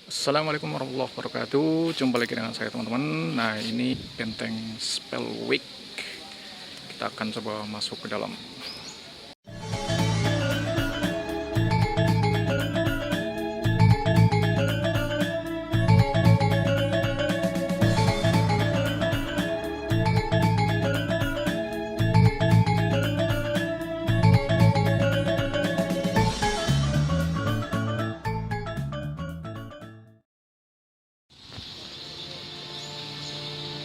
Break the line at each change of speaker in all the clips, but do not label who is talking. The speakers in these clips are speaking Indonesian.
Assalamualaikum warahmatullahi wabarakatuh. Jumpa lagi dengan saya teman-teman. Nah, ini benteng Spellwick. Kita akan coba masuk ke dalam.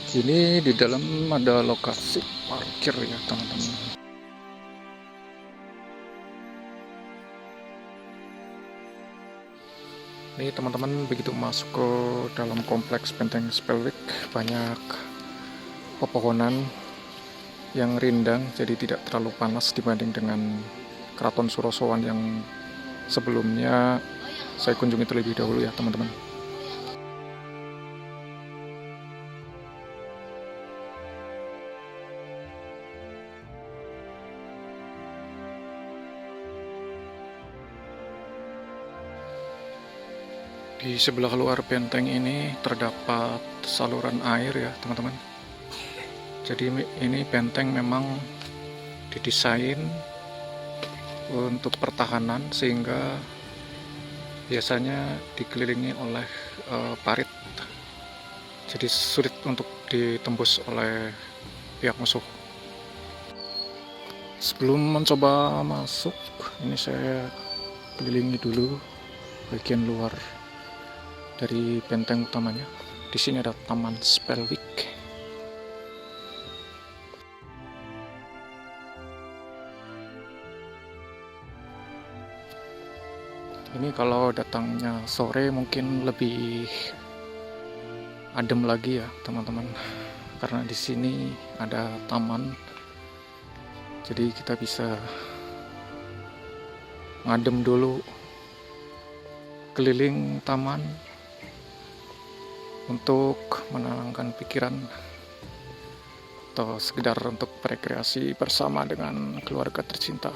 Ini di dalam ada lokasi parkir ya teman-teman. Ini teman-teman begitu masuk ke dalam kompleks benteng Spellwick, banyak pepohonan yang rindang, jadi tidak terlalu panas dibanding dengan Keraton Surosowan yang sebelumnya saya kunjungi terlebih dahulu ya teman-teman. Di sebelah luar benteng ini terdapat saluran air ya teman-teman. Jadi ini benteng memang didesain untuk pertahanan sehingga biasanya dikelilingi oleh parit. Jadi sulit untuk ditembus oleh pihak musuh. Sebelum mencoba masuk, ini saya kelilingi dulu bagian luar dari benteng utamanya. Di sini ada Taman Spellwick. Ini kalau datangnya sore mungkin lebih adem lagi ya teman-teman, karena di sini ada taman, jadi kita bisa ngadem dulu keliling taman untuk menenangkan pikiran atau sekedar untuk berekreasi bersama dengan keluarga tercinta.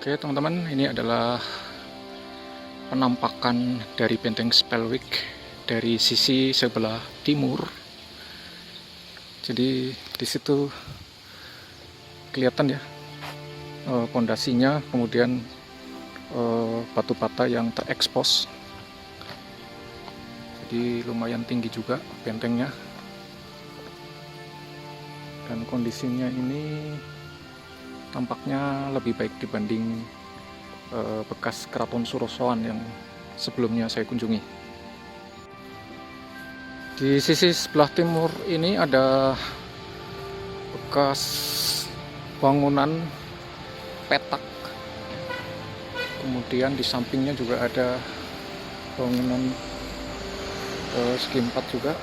Oke teman-teman, ini adalah penampakan dari benteng Spellwick dari sisi sebelah timur. Jadi di situ kelihatan ya pondasinya, kemudian batu bata yang terekspos. Jadi lumayan tinggi juga bentengnya. Dan kondisinya ini tampaknya lebih baik dibanding bekas Keraton Surosowan yang sebelumnya saya kunjungi. Di sisi sebelah timur ini ada bekas bangunan petak. Kemudian di sampingnya juga ada bangunan segi empat juga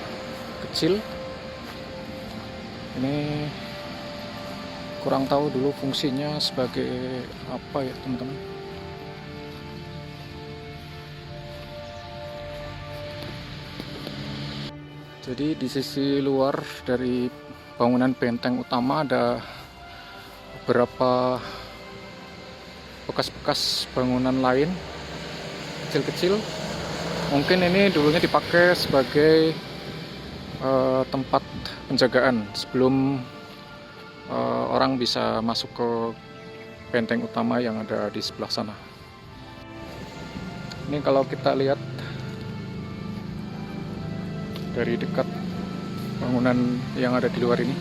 kecil. Ini kurang tahu dulu fungsinya sebagai apa ya teman-teman. Jadi di sisi luar dari bangunan benteng utama ada beberapa bekas-bekas bangunan lain kecil-kecil. Mungkin ini dulunya dipakai sebagai tempat penjagaan sebelum orang bisa masuk ke benteng utama yang ada di sebelah sana. Ini kalau kita lihat dari dekat bangunan yang ada di luar ini.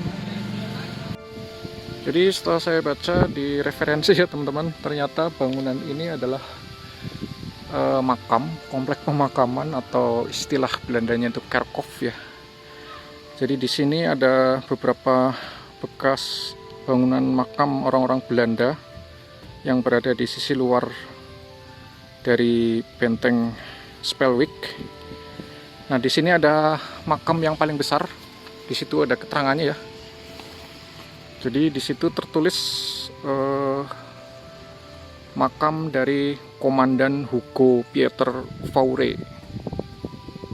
Jadi setelah saya baca di referensi ya teman-teman, ternyata bangunan ini adalah makam, komplek pemakaman atau istilah Belandanya itu kerkhof ya. Jadi di sini ada beberapa bekas bangunan makam orang-orang Belanda yang berada di sisi luar dari benteng Spelwick. Nah, di sini ada makam yang paling besar. Di situ ada keterangannya ya. Jadi di situ tertulis makam dari Komandan Hugo Pieter Faure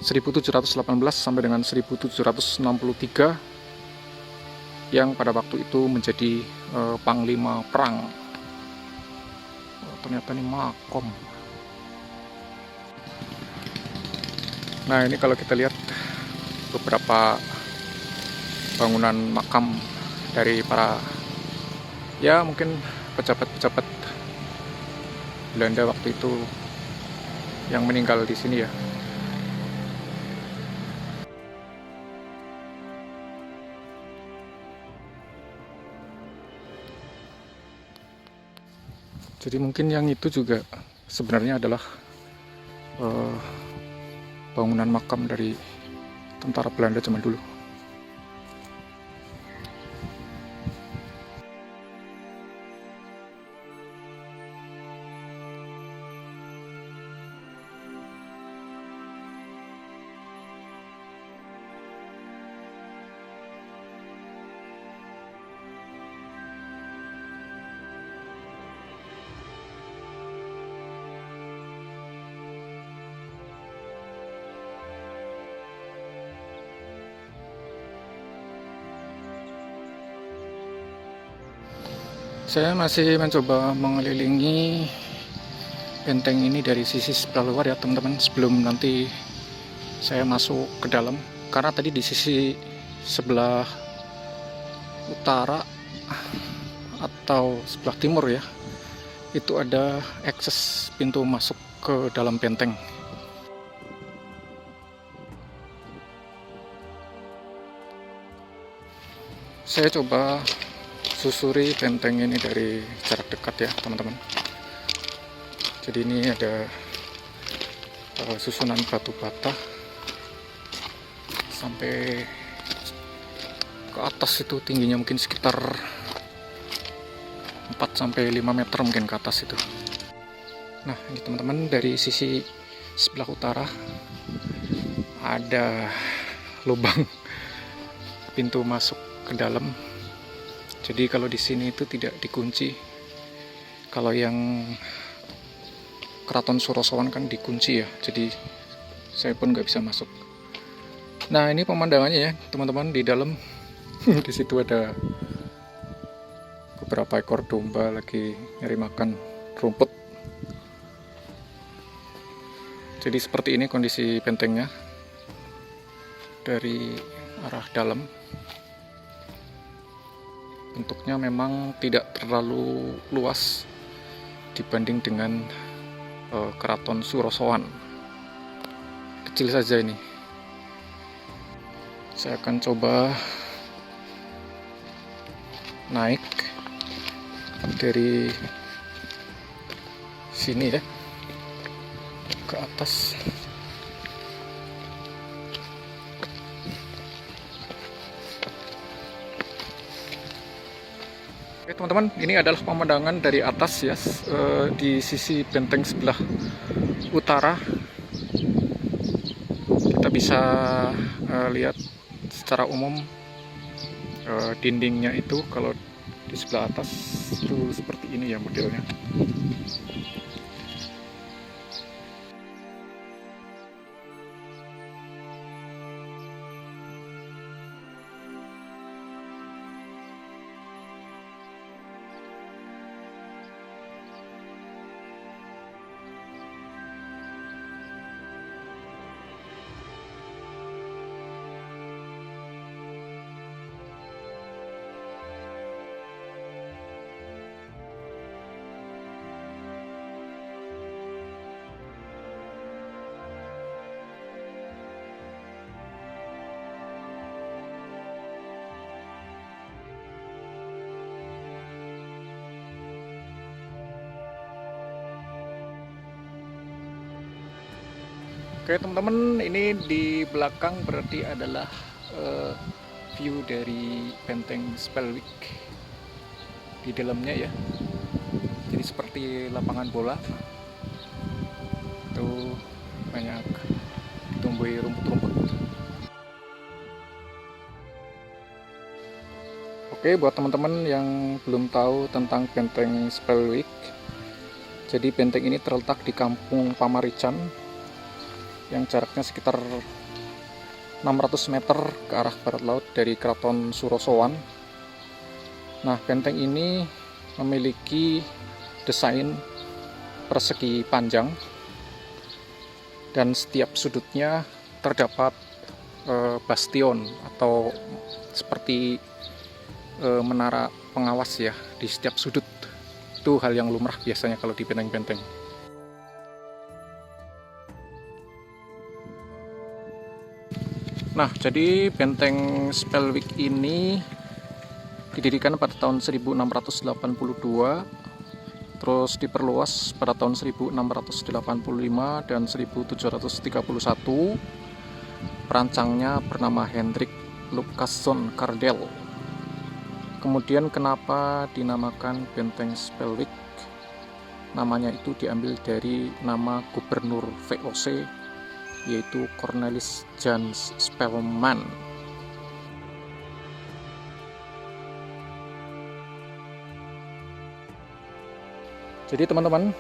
1718 sampai dengan 1763 yang pada waktu itu menjadi panglima perang. Ternyata ini makom. Nah, ini kalau kita lihat beberapa bangunan makam dari para ya mungkin pejabat-pejabat Belanda waktu itu yang meninggal di sini ya. Jadi mungkin yang itu juga sebenarnya adalah bangunan makam dari tentara Belanda zaman dulu. Saya masih mencoba mengelilingi benteng ini dari sisi sebelah luar ya teman-teman, sebelum nanti saya masuk ke dalam. Karena tadi di sisi sebelah utara atau sebelah timur ya, itu ada akses pintu masuk ke dalam benteng. Saya coba susuri benteng ini dari jarak dekat ya teman-teman. Jadi ini ada susunan batu bata sampai ke atas, itu tingginya mungkin sekitar 4-5 meter mungkin ke atas itu. Nah, ini teman-teman, dari sisi sebelah utara ada lubang pintu masuk ke dalam. Jadi kalau di sini itu tidak dikunci. Kalau yang Keraton Surosowan kan dikunci ya. Jadi saya pun nggak bisa masuk. Nah, ini pemandangannya ya teman-teman di dalam. Di situ ada beberapa ekor domba lagi nyari makan rumput. Jadi seperti ini kondisi bentengnya dari arah dalam. Bentuknya memang tidak terlalu luas dibanding dengan Keraton Surosowan. Kecil saja ini. Saya akan coba naik dari sini ya ke atas. Oke teman-teman, ini adalah pemandangan dari atas ya, di sisi benteng sebelah utara. Kita bisa lihat secara umum dindingnya itu kalau di sebelah atas itu seperti ini ya modelnya. Oke teman-teman, ini di belakang berarti adalah view dari benteng Spelwick di dalamnya ya. Jadi seperti lapangan bola. Itu banyak ditumbuhi rumput-rumput. Oke, buat teman-teman yang belum tahu tentang benteng Spelwick, jadi benteng ini terletak di Kampung Pamarican yang jaraknya sekitar 600 meter ke arah barat laut dari Keraton Surosowan. Nah, benteng ini memiliki desain persegi panjang dan setiap sudutnya terdapat bastion atau seperti menara pengawas ya di setiap sudut. Itu hal yang lumrah biasanya kalau di benteng-benteng. Nah, jadi benteng Spelwick ini didirikan pada tahun 1682, terus diperluas pada tahun 1685 dan 1731. Perancangnya bernama Hendrik Lucasson Cardell. Kemudian kenapa dinamakan benteng Spelwick? Namanya itu diambil dari nama gubernur VOC, yaitu Cornelis Jan Spelman. Jadi teman-teman,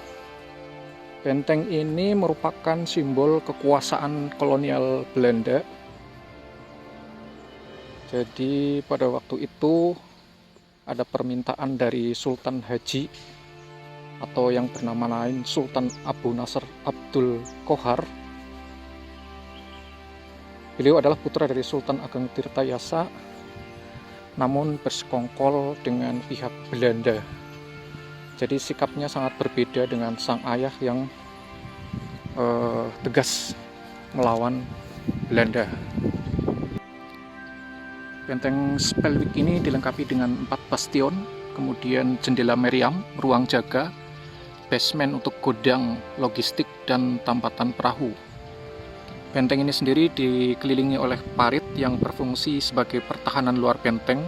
benteng ini merupakan simbol kekuasaan kolonial Belanda. Jadi pada waktu itu ada permintaan dari Sultan Haji atau yang bernama lain Sultan Abu Nasr Abdul Qohar. Beliau adalah putra dari Sultan Ageng Tirtayasa, namun bersekongkol dengan pihak Belanda. Jadi sikapnya sangat berbeda dengan sang ayah yang tegas melawan Belanda. Benteng Spelwick ini dilengkapi dengan 4 bastion, kemudian jendela meriam, ruang jaga, basement untuk gudang logistik, dan tambatan perahu. Benteng ini sendiri dikelilingi oleh parit yang berfungsi sebagai pertahanan luar benteng.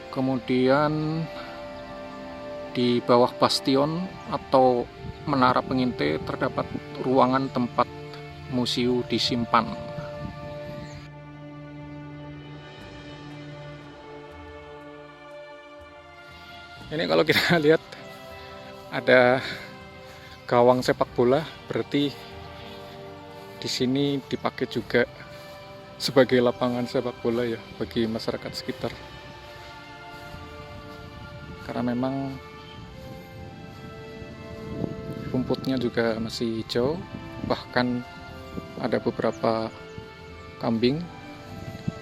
Kemudian di bawah bastion atau menara pengintai terdapat ruangan tempat museum disimpan. Ini kalau kita lihat ada gawang sepak bola, berarti di sini dipakai juga sebagai lapangan sepak bola ya bagi masyarakat sekitar. Karena memang rumputnya juga masih hijau, bahkan ada beberapa kambing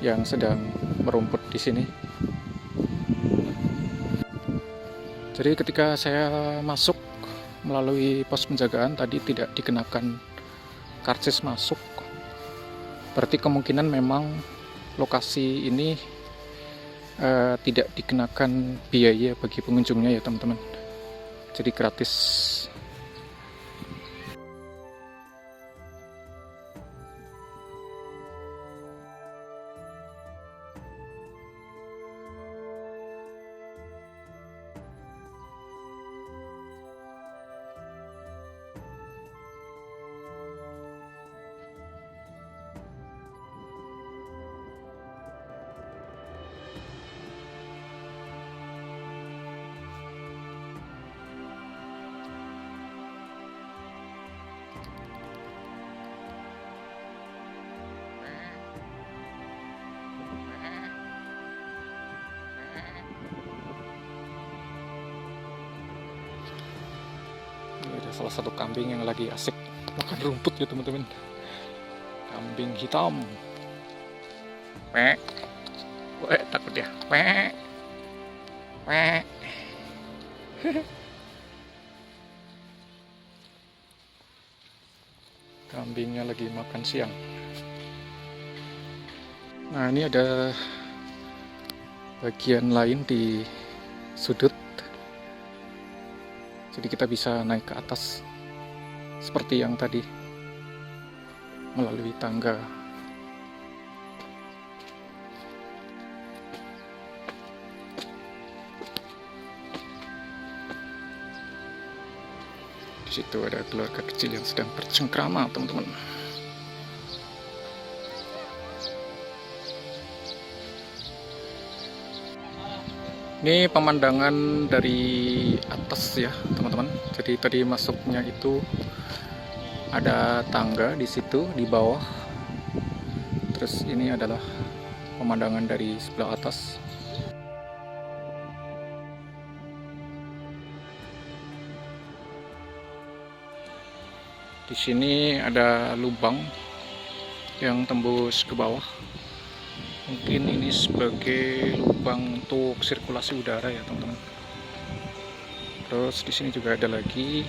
yang sedang merumput di sini. Jadi ketika saya masuk melalui pos penjagaan tadi tidak dikenakan karcis masuk, berarti kemungkinan memang lokasi ini tidak dikenakan biaya bagi pengunjungnya ya teman-teman, jadi gratis. Ini ada salah satu kambing yang lagi asik makan rumput ya teman-teman. Kambing hitam. Wek. Wek, takut ya. Wek. Wek. Kambingnya lagi makan siang. Nah, ini ada bagian lain di sudut. Jadi kita bisa naik ke atas seperti yang tadi. melalui tangga. Di situ ada keluarga kecil yang sedang bercengkrama, teman-teman. Ini pemandangan dari atas ya, teman-teman. Jadi tadi masuknya itu ada tangga di situ di bawah. Terus ini adalah pemandangan dari sebelah atas. Di sini ada lubang yang tembus ke bawah. Mungkin ini sebagai lubang untuk sirkulasi udara ya, teman-teman. Terus di sini juga ada lagi.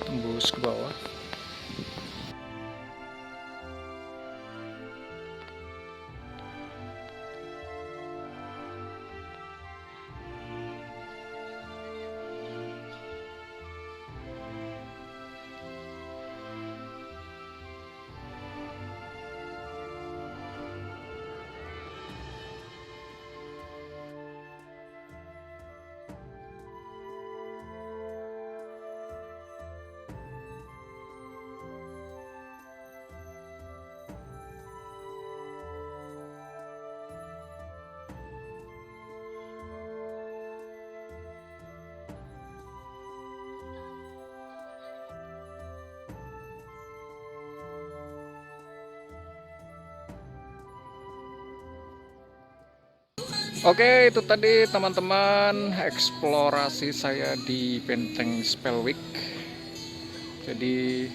Tembus ke bawah. Oke, itu tadi teman-teman eksplorasi saya di Benteng Spelwick. Jadi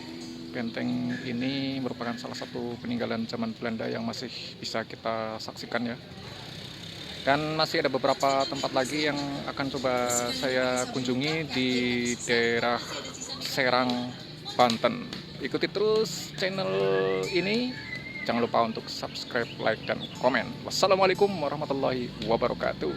benteng ini merupakan salah satu peninggalan zaman Belanda yang masih bisa kita saksikan ya. Dan masih ada beberapa tempat lagi yang akan coba saya kunjungi di daerah Serang, Banten. Ikuti terus channel ini. Jangan lupa untuk subscribe, like, dan komen. Wassalamualaikum warahmatullahi wabarakatuh.